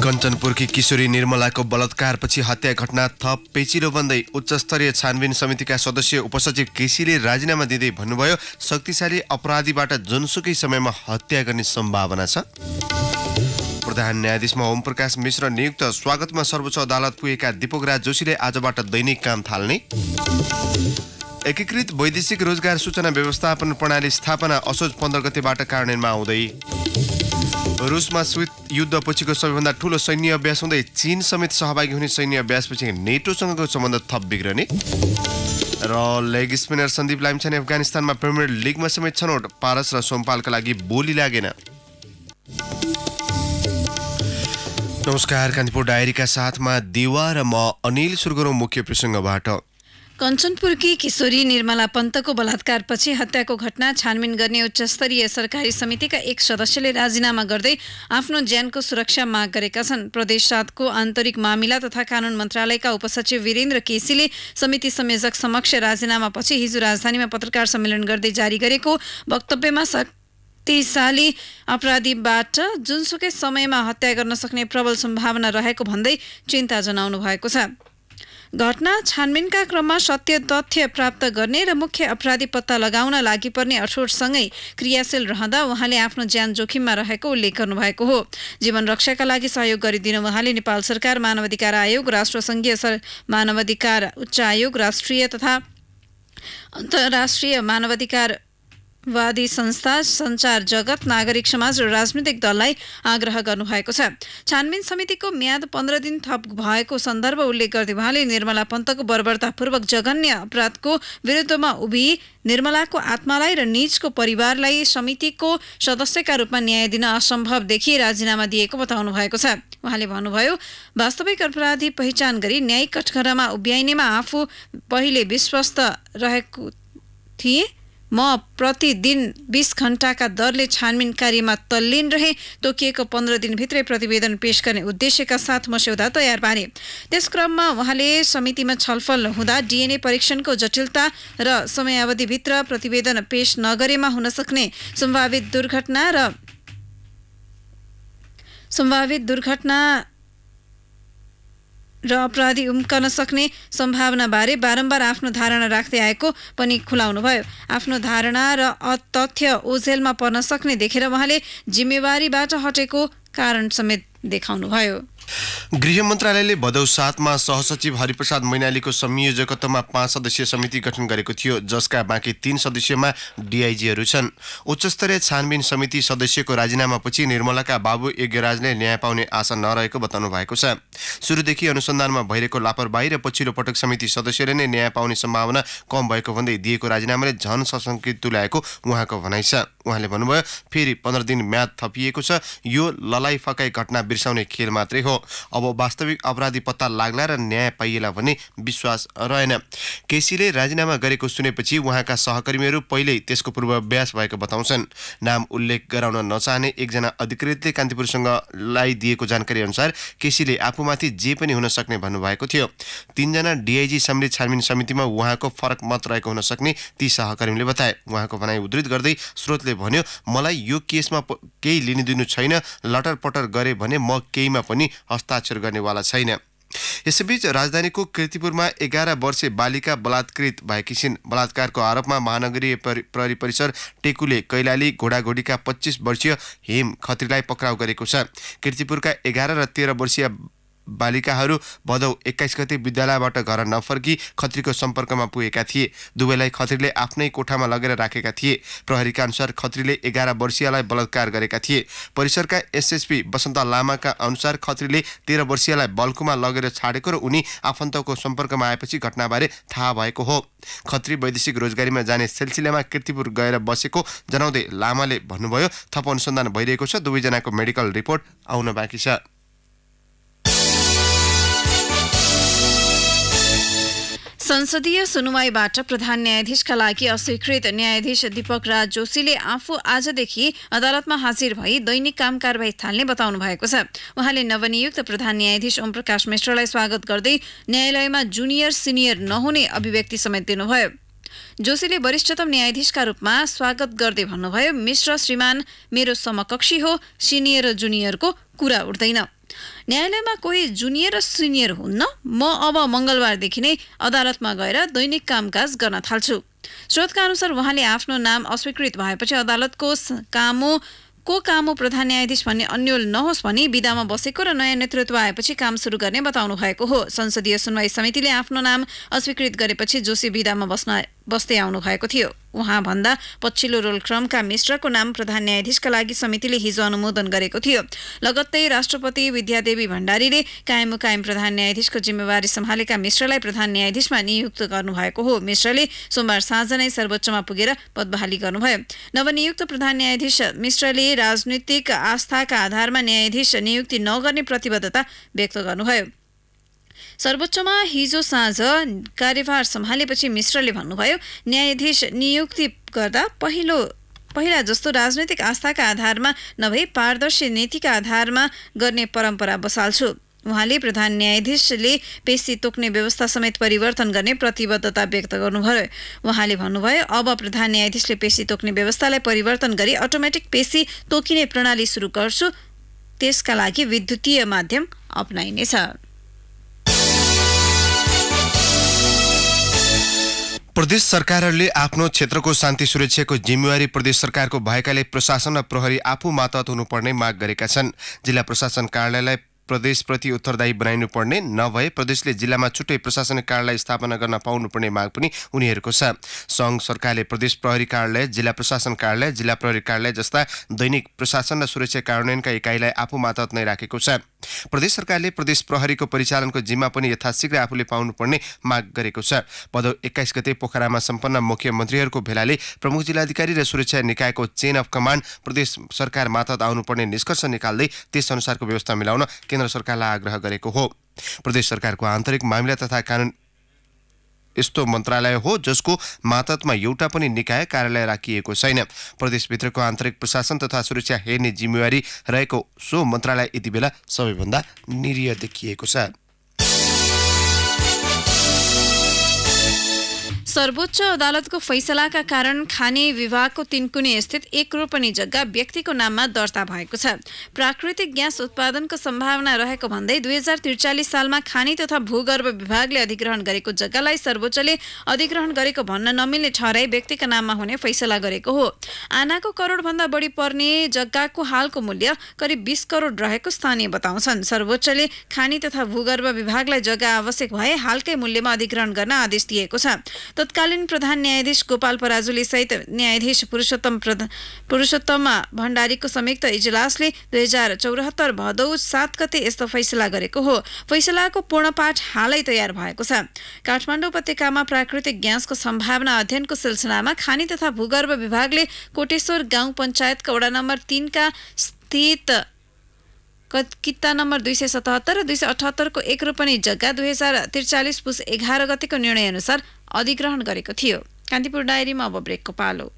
कञ्चनपुरकी किशोरी निर्मलाको बलात्कारपछि हत्या घटना थप पेचिलो बन्दै उच्चस्तरीय छानबिन समितिका सदस्य उपसचिव केसीले राजीनामा दिँदै भन्नुभयो, शक्तिशाली अपराधीबाट जुनसुकै समयमा हत्या गर्ने सम्भावना छ। प्रधान न्यायाधीशमा ओम प्रकाश मिश्र नियुक्त। स्वागतमा सर्वोच्च अदालत पुगेका दीपकराज जोशीले आजबाट दैनिक काम थाल्ने। एकीकृत वैदेशिक रोजगार सूचना व्यवस्थापन प्रणाली स्थापना असोज 15 गतेबाट कार्यान्वयनमा आउँदै। रुसमा शीत युद्धपछिको सबैभन्दा ठूलो सैन्य अभ्यास हुँदै चीन समेत सहभागी हुने सैन्य अभ्यासपछि नेटोसँगको सम्बन्ध थप बिग्रने। र लेग स्पिनर सन्दीप लामिछाने अफगानिस्तानमा प्रिमियर लिगमा समेत छनौट। पारस र सोमपालका लागि बोली लागेन। नमस्कार, कान्तिपुर डायरीका साथमा देवा र म अनिल सुरगुरु। मुख्य प्रसङ्गबाट कञ्चनपुरकी किशोरी निर्मला पन्तको बलात्कारपछि हत्याको घटना छानबिन गर्ने उच्चस्तरीय सरकारी समितिका एक सदस्यले राजीनामा गर्दै आफ्नो ज्यानको सुरक्षा माग गरेका छन्। प्रदेश 7 को आन्तरिक मामिला तथा कानून मन्त्रालयका उपसचिव वीरेन्द्र केसीले समिति संयोजक समक्ष राजीनामापछि हिजो राजधानीमा पत्रकार सम्मेलन गर्दै जारी गरेको वक्तव्यमा शक्तिशाली अपराधीबाट जुनसुकै समयमा हत्या गर्न सक्ने प्रबल सम्भावना रहेको भन्दै चिन्ता जनाउनु भएको छ। घटना छानबिनका क्रममा सत्य तथ्य प्राप्त गर्ने र मुख्य अपराधी पत्ता लगाउन लागि पर्ने अठोटसँगै क्रियाशील रहँदा उहाँले आफ्नो ज्यान जोखिममा रहेको उल्लेख गर्नुभएको हो। जीवन रक्षाका लागि सहयोग गरिदिन उहाँले नेपाल सरकार, मानवाधिकार आयोग, राष्ट्रसङ्घीय मानवाधिकार उच्च आयोग, राष्ट्रिय तथा अन्तर्राष्ट्रिय मानवाधिकार वादी संस्था, सञ्चार जगत, नागरिक समाज र राजनीतिक दललाई आग्रह गर्नुभएको छ। छानबिन समितिको म्याद 15 दिन थप भएको सन्दर्भ उल्लेख गर्दै उहाँले निर्मला पन्तको बर्बरतापूर्वक जघन्य अपराधको विरुद्धमा उभिई निर्मलाको आत्मालाई र निजको परिवारलाई समितिको सदस्यका रूपमा न्याय दिन असम्भव देखी राजीनामा दिएको बताउनु भएको छ। उहाँले भन्नुभयो, वास्तविक अपराधी पहिचान गरी न्यायिक कठघरामा उभ्याइनेमा आफू पहिले विश्वस्त रहेको थिएँ। म प्रतिदिन 20 घण्टाका दरले छानबिन कार्यमा तल्लीन रहे। तोकिएको 15 दिनभित्रै प्रतिवेदन पेश गर्ने उद्देश्यका साथ मस्यौदा तयार पारे। त्यस क्रममा उहाँले समितिमा छलफल हुँदा डीएनए परीक्षणको जटिलता र समयावधिभित्र प्रतिवेदन पेश नगरेमा हुन सक्ने सम्भावित दुर्घटना र अपराधी उम्कन सक्ने सम्भावनाबारे बारम्बार आफ्नो धारणा राख्दै आएको पनि खुलाउनुभयो। आफ्नो धारणा र तथ्य ओझेलमा पर्न सक्ने देखेर उहाँले जिम्मेवारीबाट हटेको कारण समेत देखाउनुभयो। गृह मन्त्रालयले भदौ 7 मा सहसचिव हरिप्रसाद मैनालीको संयोजकत्वमा 5 सदस्यीय समिति गठन गरेको थियो, जसका बाँकी 3 सदस्यमा डीआईजीहरू छन्। उच्चस्तरीय छानबिन समिति सदस्यको राजीनामापछि निर्मलाका बाबु यज्ञराजले न्याय पाउने आशा नरहेको बताउनु भएको छ। सुरुदेखि अनुसन्धानमा भइरहेको लापरवाही र पछिल्लो पटक समिति सदस्यले नै न्याय पाउने सम्भावना कम भएको भन्दै दिएको राजीनामाले झन सशङ्कित तुल्याएको उहाँको भनाइ छ। उहाँले भन्नुभयो, फेरि 15 दिन म्याद थपिएको छ। यो ललाई फकाई घटना बिर्साउने खेल मात्रै हो। अब वास्तविक अपराधी पत्ता लाग्ला र न्याय पाइएला भन्ने विश्वास रहेन। केसीले राजीनामा गरेको सुनेपछि उहाँका सहकर्मीहरू पहिल्यै त्यसको पूर्वाभ्यास भएको बताउँछन्। नाम उल्लेख गराउन नचाहने एकजना अधिकृतले कान्तिपुरसँगलाई दिएको जानकारी अनुसार केसीले आफूमाथि जे पनि हुन सक्ने भन्नुभएको थियो। 3 जना डीआईजी सम्मिलित छानबिन समितिमा उहाँको फरक मत रहेको हुन सक्ने ती सहकर्मीले बताए। उहाँको भनाइ उद्धृत गर्दै स्रोतले भन्यो, मलाई यो केसमा केही लिनुदिनु छैन। लटरपटर गरे भने म केहीमा पनि हस्ताक्षर गर्नेवाला छैन। यसैबीच राजधानीको कीर्तिपुरमा 11 वर्षीय बालिका बलात्कृत भएकी छिन्। बलात्कारको आरोपमा महानगरीय प्रहरी परिसर टेकुले कैलाली घोडाघोडीका 25 वर्षीय हेम खत्रीलाई पक्राउ गरेको छ। कीर्तिपुरका 11 र 13 वर्षीय बालिकाहरू भदौ 21 गते विद्यालयबाट घर नफर्की खत्रीको सम्पर्कमा पुगेका थिए। दुवैलाई खत्रीले आफ्नै कोठामा लगेर राखेका थिए। प्रहरीका अनुसार खत्रीले 11 वर्षीयलाई बलात्कार गरेका थिए। परिसरका एसएसपी वसन्त लामाका अनुसार खत्रीले 13 वर्षीयलाई बल्कुमा लगेर छाडेको र उनी आफन्तको सम्पर्कमा आएपछि घटनाबारे थाहा भएको हो। खत्री वैदेशिक रोजगारीमा जाने सिलसिलामा कीर्तिपुर गएर बसेको जनाउँदै लामाले भन्नुभयो, थप अनुसन्धान भइरहेको छ। दुवैजनाको मेडिकल रिपोर्ट आउन बाँकी छ। संसदीय सुनुवाईबाट प्रधान न्यायाधीशका लागि अस्वीकृत न्यायाधीश दीपकराज जोशीले आफू आजदेखि अदालतमा हाजिर भई दैनिक काम कारबाही थाल्ने बताउनु भएको छ। उहाँले नवनियुक्त प्रधान न्यायाधीश ओम प्रकाश मिश्रलाई स्वागत गर्दै न्यायालयमा जुनियर सिनियर नहुने अभिव्यक्ति समेत दिनुभयो। जोशीले वरिष्ठतम न्यायाधीशका रूपमा स्वागत गर्दै भन्नुभयो, मिश्र श्रीमान मेरो समकक्षी हो, सिनियर र जुनियरको कुरा उठ्दैन। न्यायालयमा कोही जुनियर र सिनियर हुन्न। म अब मङ्गलबारदेखि नै अदालतमा गएर दैनिक कामकाज गर्न थाल्छु। स्रोतका अनुसार उहाँले आफ्नो नाम अस्वीकृत भएपछि अदालतको कामो प्रधान न्यायाधीश भन्ने अन्यल नहोस् भनी बिदामा बसेको र नयाँ नेतृत्व आएपछि काम सुरु गर्ने बताउनु भएको हो। संसदीय सुनवाई समितिले आफ्नो नाम अस्वीकृत गरेपछि जोशी बिदामा बस्दै आउनु भएको थियो। उहाँ भन्दा पछिल्लो रोलक्रमका मिश्रको नाम प्रधान न्यायाधीशका लागि समितिले हिजो अनुमोदन गरेको थियो। लगत्तै राष्ट्रपति विद्यादेवी भण्डारीले कायम प्रधान न्यायाधीशको जिम्मेवारी सम्हालेका मिश्रलाई प्रधान न्यायाधीशमा नियुक्त गर्नुभएको हो। मिश्रले सोमबार साँझ नै सर्वोच्चमा पुगेर पदबहाली गर्नुभयो। नवनियुक्त प्रधान न्यायाधीश मिश्रले राजनीतिक आस्थाका आधारमा न्यायाधीश नियुक्ति नगर्ने प्रतिबद्धता व्यक्त गर्नुभयो। सर्वोच्चमा हिजो साँझ कार्यभार सम्हालेपछि मिश्रले भन्नुभयो, न्यायाधीश नियुक्ति गर्दा पहिला जस्तो राजनैतिक आस्थाका आधारमा नभई पारदर्शी नीतिका आधारमा गर्ने परम्परा बसाल्छु। उहाँले प्रधान न्यायाधीशले पेशी तोक्ने व्यवस्था समेत परिवर्तन गर्ने प्रतिबद्धता व्यक्त गर्नुभयो। उहाँले भन्नुभयो, अब प्रधान न्यायाधीशले पेशी तोक्ने व्यवस्थालाई परिवर्तन गरी अटोमेटिक पेशी तोकिने प्रणाली सुरु गर्छु। त्यसका लागि विद्युतीय माध्यम अपनाइनेछ। प्रदेश सरकारहरूले आफ्नो क्षेत्रको शान्ति सुरक्षाको जिम्मेवारी प्रदेश सरकारको भएकाले प्रशासन र प्रहरी आफू मातहत हुनुपर्ने माग गरेका छन्। जिल्ला प्रशासन कार्यालयलाई प्रदेशप्रति उत्तरदायी बनाइनु पर्ने नभए प्रदेशले जिल्लामा छुट्टै प्रशासनिक कार्यालय स्थापना गर्न पाउनुपर्ने माग पनि उनीहरूको छ। सङ्घ सरकारले प्रदेश प्रहरी कार्यालय, जिल्ला प्रशासन कार्यालय, जिल्ला प्रहरी कार्यालय जस्ता दैनिक प्रशासन र सुरक्षा कार्यान्वयनका इकाइलाई आफू मातहत नै राखेको छ। प्रदेश सरकारले प्रदेश प्रहरीको परिचालनको जिम्मा पनि यथाशीघ्र आफूले पाउनुपर्ने माग गरेको छ। भदौ 21 गते पोखरामा सम्पन्न मुख्यमन्त्रीहरूको भेलाले प्रमुख जिल्लाधिकारी र सुरक्षा निकायको चेन अफ कमान्ड प्रदेश सरकार मातहत आउनुपर्ने निष्कर्ष निकाल्दै त्यस अनुसारको व्यवस्था मिलाउन केन्द्र सरकारलाई आग्रह गरेको हो। प्रदेश सरकारको आन्तरिक मामिला तथा कानुन यस्तो मन्त्रालय हो जसको मातहतमा एउटा पनि निकाय कार्यालय राखिएको छैन। प्रदेशभित्रको आन्तरिक प्रशासन तथा सुरक्षा हेर्ने जिम्मेवारी रहेको सो मन्त्रालय यति बेला सबैभन्दा निरीह देखिएको छ। सर्वोच्च अदालतको फैसलाका कारण खानी विभागको तिनकुने स्थित 1 रोपनी जग्गा व्यक्तिको नाममा दर्ता भएको छ। प्राकृतिक ग्यास उत्पादनको सम्भावना रहेको भन्दै 2043 सालमा खानी तथा भूगर्भ विभागले अधिग्रहण गरेको जग्गालाई सर्वोच्चले अधिग्रहण गरेको भन्न नमिल्ने ठहराई व्यक्तिका नाममा हुने फैसला गरेको हो। आनाको करोडभन्दा बढी पर्ने जग्गाको हालको मूल्य करिब 20 करोड रहेको स्थानीय बताउँछन्। सर्वोच्चले खानी तथा भूगर्भ विभागलाई जग्गा आवश्यक भए हालकै मूल्यमा अधिग्रहण गर्न आदेश दिएको छ। तत्कालीन प्रधान न्यायाधीश गोपाल पराजुली सहित न्यायाधीश पुरुषोत्तम भण्डारीको संयुक्त इजलासले 2074 भदौ 7 गते यस्तो फैसला गरेको हो। फैसलाको पूर्णपाठ हालै तयार भएको छ। काठमाडौँ उपत्यकामा प्राकृतिक ग्यासको सम्भावना अध्ययनको सिलसिलामा खानी तथा भूगर्भ विभागले कोटेश्वर गाउँ पञ्चायतका वडा नम्बर 3 का स्थित किता नम्बर 277 र 278 को 1 रोपनी जग्गा 2043 पुस 11 गतेको निर्णय अनुसार अधिग्रहण गरेको थियो। कान्तिपुर डायरीमा अब ब्रेकको पालो।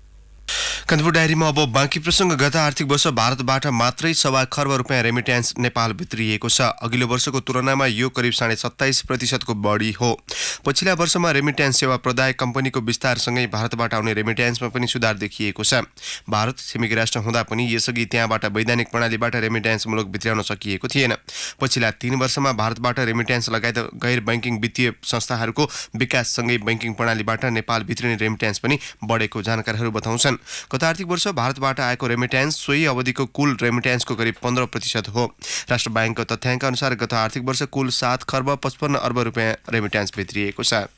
कान्तिपुर डायरीमा अब बाँकी प्रसङ्ग। गत आर्थिक वर्ष भारतबाट मात्रै 1.25 खर्ब रुपियाँ रेमिट्यान्स नेपाल भित्रिएको छ। अघिल्लो वर्षको तुलनामा यो करिब 27.5% को बढी हो। पछिल्ला वर्षमा रेमिट्यान्स सेवा प्रदायक कम्पनीको विस्तारसँगै भारतबाट आउने रेमिट्यान्समा पनि सुधार देखिएको छ। भारत छिमेकी राष्ट्र हुँदा पनि यसअघि त्यहाँबाट वैधानिक प्रणालीबाट रेमिट्यान्स मुलुक भित्राउन सकिएको थिएन। पछिल्ला 3 वर्षमा भारतबाट रेमिट्यान्स लगायत गैर बैंकिङ वित्तीय संस्थाहरूको विकाससँगै बैंकिङ प्रणालीबाट नेपाल भित्रिने रेमिट्यान्स पनि बढेको जानकारहरू बताउँछन्। गत आर्थिक वर्ष भारतबाट आएको रेमिट्यान्स सोही अवधिको कुल रेमिट्यान्सको करिब 15% हो। राष्ट्र ब्याङ्कको तथ्याङ्क अनुसार गत आर्थिक वर्ष कुल 7 खर्ब 55 अर्ब रुपियाँ रेमिट्यान्स भित्रिएको छ।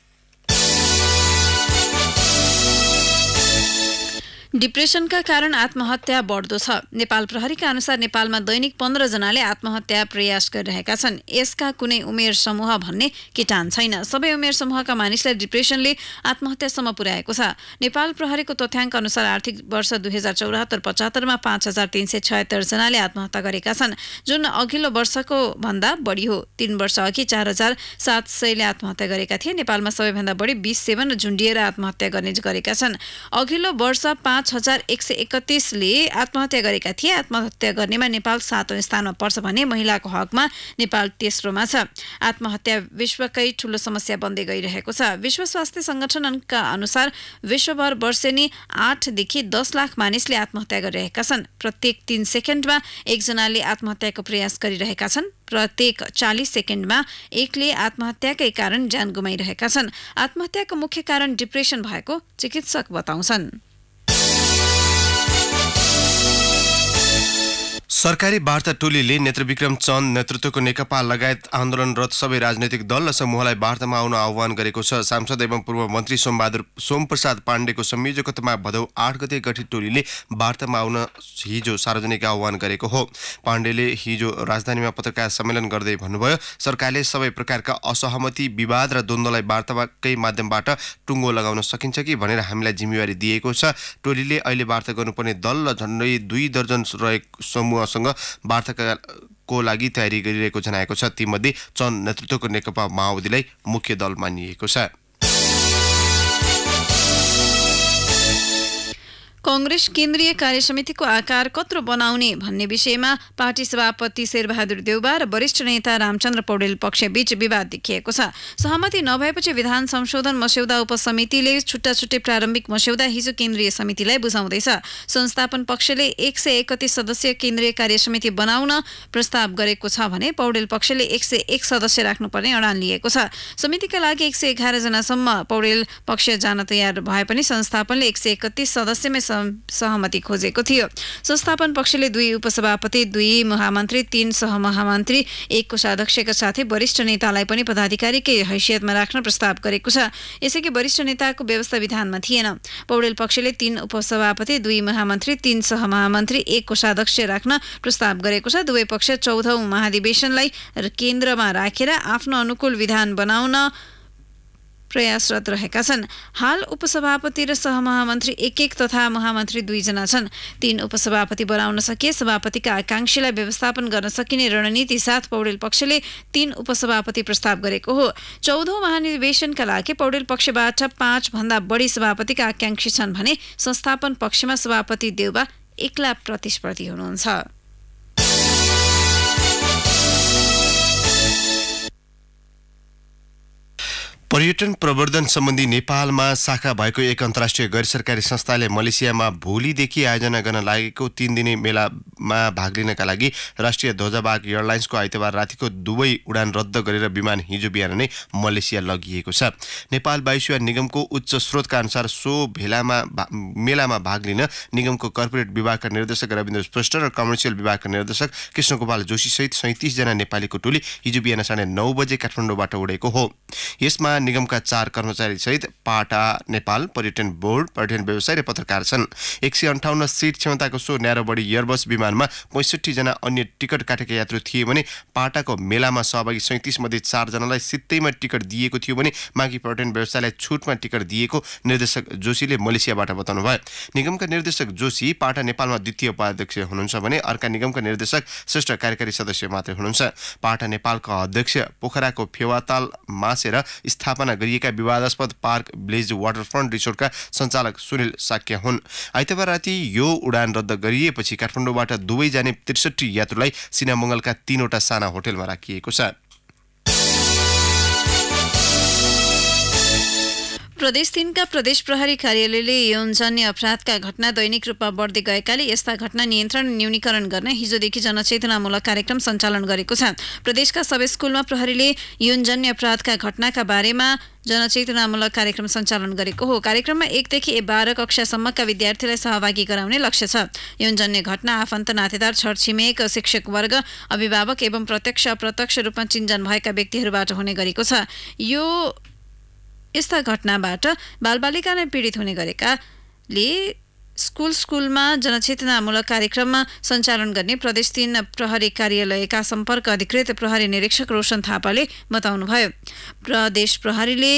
डिप्रेसनका कारण आत्महत्या बढ्दो छ। नेपाल प्रहरीका अनुसार नेपालमा दैनिक 15 जनाले आत्महत्या प्रयास गरिरहेका छन्। यसका कुनै उमेर समूह भन्ने किटान छैन। सबै उमेर समूहका मानिसलाई डिप्रेसनले आत्महत्यासम्म पुर्याएको छ। नेपाल प्रहरीको तथ्याङ्क अनुसार आर्थिक वर्ष 2074-75 मा 5376 जनाले आत्महत्या गरेका छन्, जुन अघिल्लो वर्षको भन्दा बढी हो। 3 वर्ष अघि 4700 ले आत्महत्या गरेका थिए। नेपालमा सबैभन्दा बढी 20 सेवन र झुन्डिएर आत्महत्या गर्ने गरेका छन्। अघिल्लो वर्ष 5 5131ले आत्महत्या गरेका थिए। आत्महत्या गर्नेमा नेपाल 7औं स्थानमा पर्छ भने महिलाको हकमा नेपाल तेस्रोमा छ। आत्महत्या विश्वकै ठूलो समस्या बन्दै गइरहेको छ। विश्व स्वास्थ्य संगठनका अनुसार विश्वभर वर्षेनी 8 देखि 10 लाख मानिसले आत्महत्या गरिरहेका छन्। प्रत्येक 3 सेकेन्डमा एकजनाले आत्महत्याको प्रयास गरिरहेका छन्। प्रत्येक 40 सेकेन्डमा एकले आत्महत्याकै कारण ज्यान गुमाइरहेका छन्। आत्महत्याको मुख्य कारण डिप्रेसन भएको चिकित्सक बताउँछन्। सरकारी वार्ता टोलीले नेत्रविक्रम चन्द नेतृत्वको नेकपा लगायत आन्दोलनरत सबै राजनैतिक दल र समूहलाई वार्तामा आउन आह्वान गरेको छ। सांसद एवं पूर्व मन्त्री सोमप्रसाद पाण्डेको संयोजकत्वमा भदौ 8 गते गठित टोलीले वार्तामा आउन हिजो सार्वजनिक आह्वान गरेको हो। पाण्डेले हिजो राजधानीमा पत्रकार सम्मेलन गर्दै भन्नुभयो, सरकारले सबै प्रकारका असहमति, विवाद र द्वन्द्वलाई वार्ताकै माध्यमबाट टुङ्गो लगाउन सकिन्छ कि भनेर हामीलाई जिम्मेवारी दिएको छ। टोलीले अहिले वार्ता गर्नुपर्ने दल र झन्डै 2 दर्जन रहेको समूहसँग वार्ताको लागि तयारी गरिरहेको जनाएको छ। तीमध्ये चन्द नेतृत्वको नेकपा माओवादीलाई मुख्य दल मानिएको छ। कांग्रेस केन्द्रीय कार्यसमितिको आकार कत्रो बनाउने भन्ने विषयमा पार्टी सभापति शेरबहादुर देउबा र वरिष्ठ नेता रामचन्द्र पौडेल पक्षबीच विवाद देखिएको छ। सहमति नभएपछि विधान संशोधन मस्यौदा उपसमितिले छुट्टा-छुट्टै प्रारम्भिक मस्यौदा हिजो केन्द्रीय समितिलाई बुझाउँदैछ। संस्थापन पक्षले 131 सदस्यीय केन्द्रीय कार्यसमिति बनाउन प्रस्ताव गरेको छ भने पौडेल पक्षले 101 सदस्य राख्नुपर्ने अडान लिएको छ। समितिका लागि 111 जनासम्म पौडेल पक्ष जान तयार भए पनि संस्थापनले 131 सदस्यमै सहमति खोजेको थियो। संस्थापन पक्षले 2 उपसभापति, 2 महामन्त्री, 3 सहमहामन्त्री, 1 कोषाध्यक्षका साथै वरिष्ठ नेतालाई पनि पदाधिकारीकै हैसियतमा राख्न प्रस्ताव गरेको छ। यसैले वरिष्ठ नेताको व्यवस्था विधानमा थिएन। पौडेल पक्षले 3 उपसभापति, 2 महामन्त्री, 3 सहमहामन्त्री, 1 कोषाध्यक्ष राख्न प्रस्ताव गरेको छ। दुवै पक्ष 14औं महाधिवेशनलाई केन्द्रमा राखेर आफ्नो अनुकूल विधान बनाउन प्रयासरत रहेका छन्। हाल उपसभापति र सहमहामन्त्री 1-1 तथा महामन्त्री 2 जना छन्। 3 उपसभापति बनाउन सकिए सभापतिका आकांक्षीलाई व्यवस्थापन गर्न सकिने रणनीति साथ पौडेल पक्षले 3 उपसभापति प्रस्ताव गरेको हो। 14औं महाधिवेशनका लागि पौडेल पक्षबाट 5 भन्दा बढी सभापतिका आकांक्षी छन् भने संस्थापन पक्षमा सभापति देउबा एक्ला प्रतिस्पर्धी हुनुहुन्छ। पर्यटन प्रवर्धन सम्बन्धी नेपालमा शाखा भएको एक अन्तर्राष्ट्रिय गैर सरकारी संस्थाले मलेसियामा भोलिदेखि आयोजना गर्न लागेको 3 दिने मेलामा भाग लिनका लागि राष्ट्रिय ध्वजावाहक एयरलाइन्सको आइतबार रातिको दुवै उडान रद्द गरेर विमान हिजो बिहान नै मलेसिया लगिएको छ। नेपाल वायुसेवा निगमको उच्च स्रोतका अनुसार सो मेलामा भाग लिन निगमको कर्पोरेट विभागका निर्देशक रविन्द्र श्रेष्ठ र कमर्सियल विभागका निर्देशक कृष्णगोपाल जोशी सहित 37 जना नेपालीको टोली हिजो बिहान 9:30 बजे काठमाडौँबाट उडेको हो। यसमा निगमका 4 कर्मचारी सहित पाटा नेपाल पर्यटन बोर्ड, पर्यटन व्यवसाय र पत्रकार छन्। 158 सिट क्षमताको सो न्यारोबडी एयरबस विमानमा 65 जना अन्य टिकट काटेका यात्रु थिए भने पाटाको मेलामा सहभागी 37 मध्ये 4 जनालाई सित्तैमा टिकट दिएको थियो भने बाँकी पर्यटन व्यवसायलाई छुटमा टिकट दिएको निर्देशक जोशीले मलेसियाबाट बताउनुभयो। निगमका निर्देशक जोशी पाटा नेपालमा द्वितीय उपाध्यक्ष हुनुहुन्छ भने अर्का निगमका निर्देशक श्रेष्ठ कार्यकारी सदस्य मात्रै हुनुहुन्छ। पाटा नेपालका अध्यक्ष पोखराको फेवाताल मासेर स्थापना गरिएका विवादास्पद पार्क ब्लेज वाटरफ्रन्ट रिसोर्टका सञ्चालक सुनिल साक्य हुन्। आइतबार राति यो उडान रद्द गरिएपछि काठमाडौँबाट दुवै जाने 63 यात्रुलाई सिनामङ्गलका 3वटा साना होटलमा राखिएको छ। प्रदेश 3 का प्रदेश प्रहरी कार्यालयले यौनजन्य अपराधका घटना दैनिक रूपमा बढ्दै गएकाले यस्ता घटना नियन्त्रण न्यूनीकरण गर्न हिजोदेखि जनचेतनामूलक कार्यक्रम सञ्चालन गरेको छ। प्रदेशका सबै स्कुलमा प्रहरीले यौनजन्य अपराधका घटनाका बारेमा जनचेतनामूलक कार्यक्रम सञ्चालन गरेको हो। कार्यक्रममा 1 देखि 12 कक्षासम्मका विद्यार्थीलाई सहभागी गराउने लक्ष्य छ। यौनजन्य घटना आफन्त, नातेदार, छरछिमेक, शिक्षक वर्ग, अभिभावक एवं प्रत्यक्ष अप्रत्यक्ष रूपमा चिन्जन भएका व्यक्तिहरूबाट हुने गरेको छ। यस्ता घटनाबाट बालबालिका नै पीडित हुने गरेकाले स्कुलमा जनचेतनामूलक कार्यक्रममा सञ्चालन गर्ने प्रदेश 3 प्रहरी कार्यालयका सम्पर्क अधिकृत प्रहरी निरीक्षक रोशन थापाले बताउनुभयो। प्रदेश प्रहरीले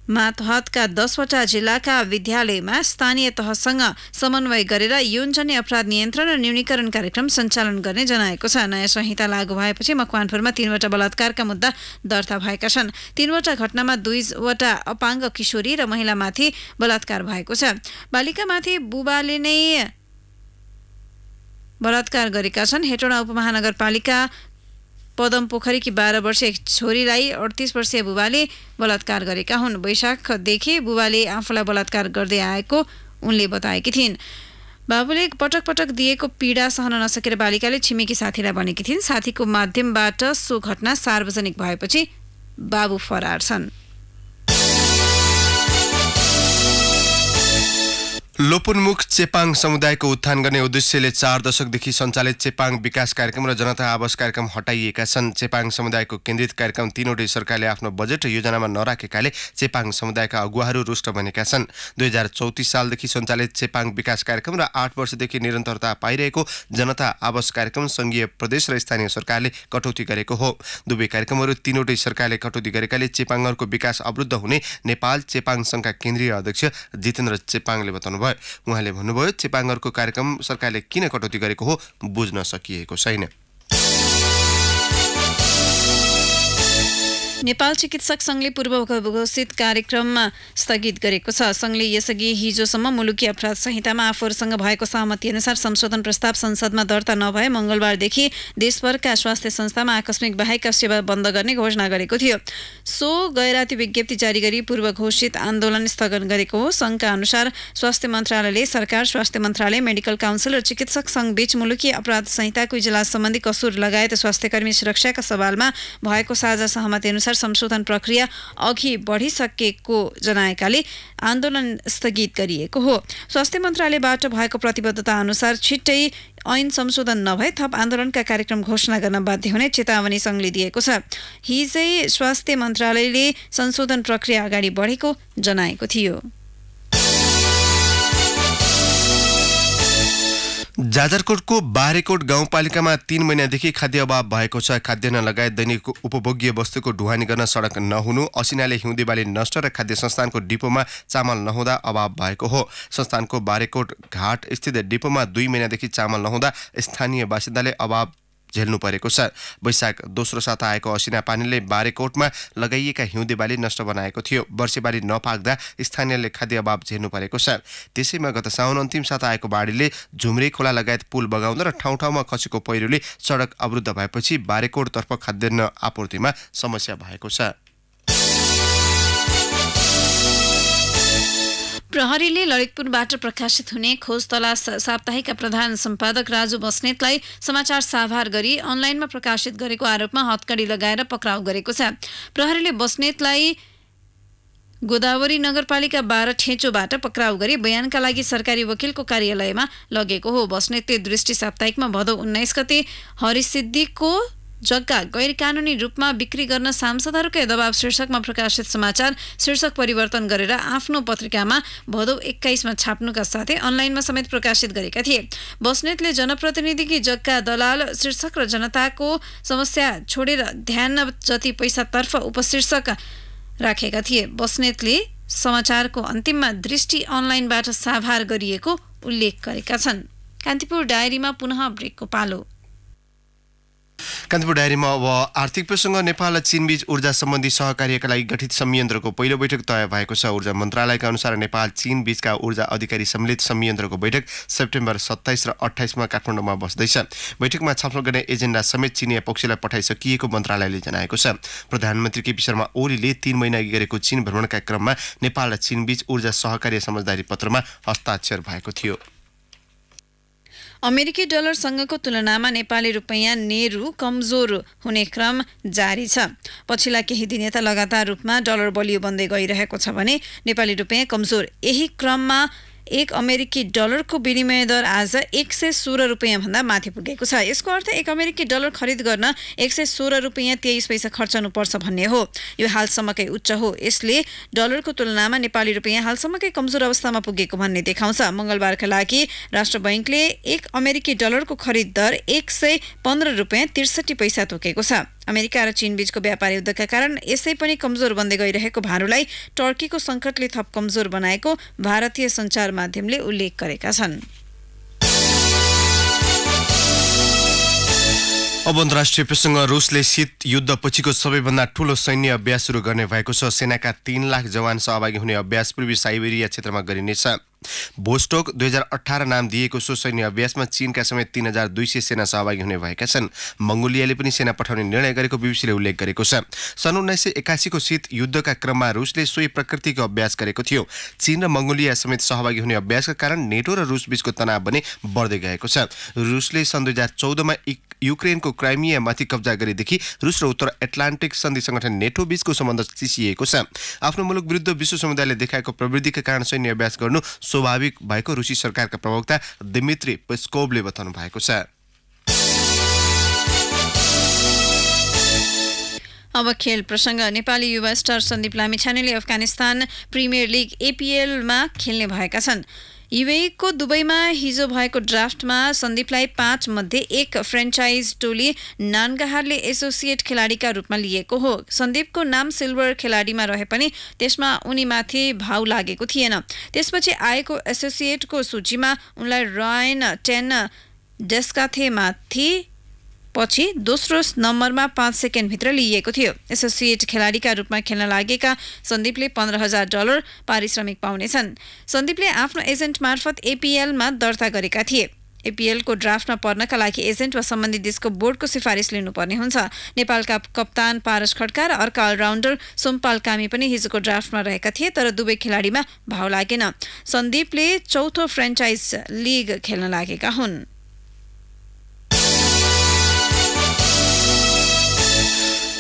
मातहतका 10वटा जिल्लाका विद्यालयमा स्थानीय तहसँग समन्वय गरेर यौनजन्य अपराध नियन्त्रण र न्यूनीकरण कार्यक्रम सञ्चालन गर्ने जनाएको छ। नयाँ संहिता लागू भएपछि मकवानपुरमा 3वटा बलात्कारका मुद्दा दर्ता भएका छन्। 3वटा घटनामा 2वटा अपाङ्ग किशोरी र महिलामाथि बलात्कार भएको छ। बालिकामाथि बुबाले नै बलात्कार गरेका छन्। हेटौडा उपमहानगरपालिका पदम पोखरीकी 12 वर्षीय एक छोरीलाई 38 वर्षीय बुबाले बलात्कार गरेका हुन्। वैशाखदेखि बुबाले आफूलाई बलात्कार गर्दै आएको उनले बताएकी थिइन्। बाबुले पटक पटक दिएको पीडा सहन नसकेर बालिकाले छिमेकी साथीलाई भनेकी थिइन्। साथीको माध्यमबाट सो घटना सार्वजनिक भएपछि बाबु फरार छन्। लोपोन्मुख चेपाङ समुदायको उत्थान गर्ने उद्देश्यले 4 दशकदेखि सञ्चालित चेपाङ विकास कार्यक्रम र जनता आवास कार्यक्रम हटाइएका छन्। चेपाङ समुदायको केन्द्रित कार्यक्रम तीनवटै सरकारले आफ्नो बजेट र योजनामा नराखेकाले चेपाङ समुदायका अगुवाहरू रुष्ट बनेका छन्। 2034 सालदेखि सञ्चालित चेपाङ विकास कार्यक्रम र 8 वर्षदेखि निरन्तरता पाइरहेको जनता आवास कार्यक्रम संघीय प्रदेश र स्थानीय सरकारले कटौती गरेको हो। दुवै कार्यक्रमहरू तीनवटै सरकारले कटौती गरेकाले चेपाङहरूको विकास अवरुद्ध हुने नेपाल चेपाङ संघका केन्द्रीय अध्यक्ष जितेन्द्र चेपाङले बताउनु। उहाँले भन्नुभयो, चेपाङहरूको कार्यक्रम सरकारले किन कटौती गरेको हो बुझ्न सकिएको छैन। नेपाल चिकित्सक संघले पूर्व घोषित कार्यक्रममा स्थगित गरेको छ। संघले यसअघि हिजोसम्म मुलुकी अपराध संहितामा आफूहरूसँग भएको सहमति अनुसार संशोधन प्रस्ताव संसदमा दर्ता नभए मंगलबारदेखि देशभरका स्वास्थ्य संस्थामा आकस्मिक बाहेक सेवा बन्द गर्ने घोषणा गरेको थियो। सो गैराती विज्ञप्ति जारी गरी पूर्व घोषित आन्दोलन स्थगन गरेको हो। संघका अनुसार स्वास्थ्य मन्त्रालयले सरकार, स्वास्थ्य मन्त्रालय, मेडिकल काउन्सिल र चिकित्सक संघ बीच मुलुकी अपराध संहिताको इजलास सम्बन्धी कसुर लगायत स्वास्थ्यकर्मी सुरक्षाका सवालमा भएको साझा सहमति अनुसार संशोधन प्रक्रिया अघि बढिसकेको जनाएकाले आन्दोलन स्थगित गरिएको हो। स्वास्थ्य मन्त्रालयबाट भएको प्रतिबद्धता अनुसार छिट्टै ऐन संशोधन नभए थप आन्दोलनका कार्यक्रम घोषणा गर्न बाध्य हुने चेतावनी संघले दिएको छ। हिजै स्वास्थ्य मन्त्रालयले संशोधन प्रक्रिया अगाडि बढेको जनाएको थियो। जाजरकोटको बारेकोट गाउँपालिकामा 3 महिनादेखि खाद्य अभाव भएको छ। खाद्यान्न लगायत दैनिक उपभोग्य वस्तुको ढुवानी गर्न सडक नहुनु, असिनाले हिउँदे बाली नष्ट र खाद्य संस्थानको डिपोमा चामल नहुँदा अभाव भएको हो। संस्थानको बारेकोट घाट स्थित डिपोमा 2 महिनादेखि चामल नहुँदा स्थानीय बासिन्दाले अभाव झेल्नु परेको छ। वैशाख दोस्रो साता आएको असिना पानीले बारेकोटमा लगाइएका हिउँदे बाली नष्ट बनाएको थियो। वर्षे बाली नपाक्दा स्थानीयले खाद्य अभाव झेल्नु परेको छ। त्यसैमा गत साउन अन्तिम साता आएको बाढीले झुम्रे खोला लगायत पुल बगाउँदा र ठाउँ ठाउँमा खसेको पहिरोले सडक अवरुद्ध भएपछि बारेकोटतर्फ खाद्यान्न आपूर्तिमा समस्या भएको छ। प्रहरीले ललितपुरबाट प्रकाशित हुने खोज तलास साप्ताहिकका प्रधान सम्पादक राजु बस्नेतलाई समाचार साभार गरी अनलाइनमा प्रकाशित गरेको आरोपमा हत्कडी लगाएर पक्राउ गरेको छ। प्रहरीले बस्नेतलाई गोदावरी नगरपालिका 12 ठेचोबाट पक्राउ गरी बयानका लागि सरकारी वकिलको कार्यालयमा लगेको हो। बस्नेतले दृष्टि साप्ताहिकमा भदौ 19 गते हरिसिद्धिको जग्गा गैर कानुनी रूपमा बिक्री गर्न सांसदहरूकै दबाव शीर्षकमा प्रकाशित समाचार शीर्षक परिवर्तन गरेर आफ्नो पत्रिकामा भदौ 21 मा छाप्नुका साथै अनलाइनमा समेत प्रकाशित गरेका थिए। बस्नेतले जनप्रतिनिधिकी जग्गा दलाल शीर्षक र जनताको समस्या छोडेर ध्यान जति पैसातर्फ उपशीर्षक राखेका थिए। बस्नेतले समाचारको अन्तिममा दृष्टि अनलाइनबाट साभार गरिएको उल्लेख गरेका छन्। कान्तिपुर डायरीमा पुनः ब्रेकको पालो। कान्तिपुर डायरीमा अब आर्थिक प्रसङ्ग। नेपाल र चीनबीच ऊर्जा सम्बन्धी सहकार्यका लागि गठित संयन्त्रको पहिलो बैठक तय भएको छ। ऊर्जा मन्त्रालयका अनुसार नेपाल चीन बीचका ऊर्जा अधिकारी सम्मिलित संयन्त्रको बैठक सेप्टेम्बर 27 र 28 मा काठमाडौँमा बस्दैछ। बैठकमा छलफल गर्ने एजेन्डा समेत चीनिया पक्षलाई पठाइसकिएको मन्त्रालयले जनाएको छ। प्रधानमन्त्री केपी शर्मा ओलीले 3 महिना अघि गरेको चीन भ्रमणका क्रममा नेपाल र चीनबीच ऊर्जा सहकार्य समझदारी पत्रमा हस्ताक्षर भएको थियो। अमेरिकी डलरसँगको तुलनामा नेपाली रुपैयाँ नेरू कमजोर हुने क्रम जारी छ। पछिल्ला केही दिन यता लगातार रूपमा डलर बलियो बन्दै गइरहेको छ भने नेपाली रुपैयाँ कमजोर। यही क्रममा एक अमेरिकी डलरको विनिमय दर आज 116 रुपियाँ भन्दा माथि पुगेको छ। यसको अर्थ एक अमेरिकी डलर खरिद गर्न 116 रुपियाँ 23 पैसा खर्चनुपर्छ भन्ने हो। यो हालसम्मकै उच्च हो। यसले डलरको तुलनामा नेपाली रुपियाँ हालसम्मकै कमजोर अवस्थामा पुगेको भन्ने देखाउँछ। मङ्गलबारका लागि राष्ट्र बैंकले एक अमेरिकी डलरको खरिद दर 115 रुपियाँ 63 पैसा तोकेको छ। अमेरिका र चीन बीचको व्यापार युद्धका कारण यसै पनि कमजोर बन्दै गइरहेको भारूलाई टर्कीको सङ्कटले थप कमजोर बनाएको भारतीय सञ्चार माध्यमले उल्लेख गरेका छन्। अब अन्तर्राष्ट्रिय प्रसङ्ग। रुसले शीत युद्धपछिको सबैभन्दा ठूलो सैन्य अभ्यास सुरु गर्ने भएको छ। सेनाका 3 लाख जवान सहभागी हुने अभ्यास पूर्वी साइबेरिया क्षेत्रमा गरिनेछ। भोस्टोक 2018 नाम दिएको सो सैन्य अभ्यासमा चीनका समेत 3200 सेना सहभागी हुने भएका छन्। मङ्गोलियाले पनि सेना पठाउने निर्णय गरेको बीबीसीले उल्लेख गरेको छ। सन् 1981 को शीत युद्धका क्रममा रुसले सोही प्रकृतिको अभ्यास गरेको थियो। चीन र मङ्गोलिया समेत सहभागी हुने अभ्यासका कारण नेटो र रुस बीचको तनाव पनि बढ्दै गएको छ। रुसले सन् 2014 मा युक्रेनको क्राइमियामाथि कब्जा गरेदेखि रुस र उत्तर एटलान्टिक सन्धि संगठन नेटो बीचको सम्बन्ध चिसिएको छ। आफ्नो मुलुक विरुद्ध विश्व समुदायले देखाएको प्रवृत्तिका कारण सैन्य अभ्यास गर्नु स्वाभाविक भएको रुसी सरकारका प्रवक्ता दिमित्री पेस्कोभले बताउनु भएको छ। अब खेल प्रसङ्ग। नेपाली युवा स्टार सन्दीप लामिछानेले अफगानिस्तान प्रिमियर लिग एपीएलमा खेल्ने भएका छन्। युएईको दुबईमा हिजो भएको ड्राफ्टमा सन्दीपलाई 5 मध्ये 1 फ्रेन्चाइज टोली नानगाहारले एसोसिएट खेलाडीका रूपमा लिएको हो। सन्दीपको नाम सिल्भर खेलाडीमा रहे पनि त्यसमा उनीमाथि भाउ लागेको थिएन। त्यसपछि आएको एसोसिएटको सूचीमा उनलाई रायन 10 डेस्काथेमाथि पछि दोस्रो नम्बरमा 5 सेकेन्डभित्र लिइएको थियो। एसोसिएट खेलाडीका रूपमा खेल्न लागेका सन्दीपले $15,000 पारिश्रमिक पाउनेछन्। सन्दीपले आफ्नो एजेन्ट मार्फत एपीएलमा दर्ता गरेका थिए। एपीएलको ड्राफ्टमा पर्नका लागि एजेन्ट वा सम्बन्धित देशको बोर्डको सिफारिस लिनुपर्ने हुन्छ। नेपालका कप्तान पारस खड्का र अर्का अलराउन्डर सोमपाल कामी पनि हिजोको ड्राफ्टमा रहेका थिए, तर दुवै खेलाडीमा भाउ लागेन। सन्दीपले चौथो फ्रेन्चाइज लिग खेल्न लागेका हुन्।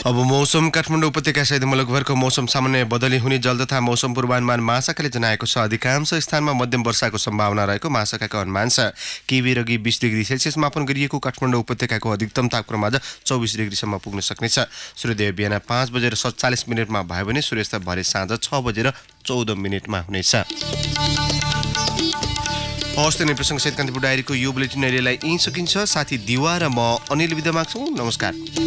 अब मौसम। काठमाडौँ उपत्यका सहित मुलुकभरको मौसम सामान्य बदली हुने जल तथा मौसम पूर्वानुमान महाशाखाले जनाएको छ। अधिकांश स्थानमा मध्यम वर्षाको सम्भावना रहेको महाशाखाको अनुमान छ। केही बेरअघि 20 डिग्री सेल्सियस मापन गरिएको काठमाडौँ उपत्यकाको अधिकतम तापक्रम आज 24 डिग्रीसम्म पुग्न सक्नेछ। सूर्योदय बिहान 5:47 भयो भने सूर्यास्त भरे साँझ 6:14 हुनेछ। हवस् त, नै प्रसङ्गसहित कान्तिपुर डायरीको यो बुलेटिन अहिलेलाई यहीँ सकिन्छ। साथी दिवा र म अनिल बिदा माग्छौँ। नमस्कार।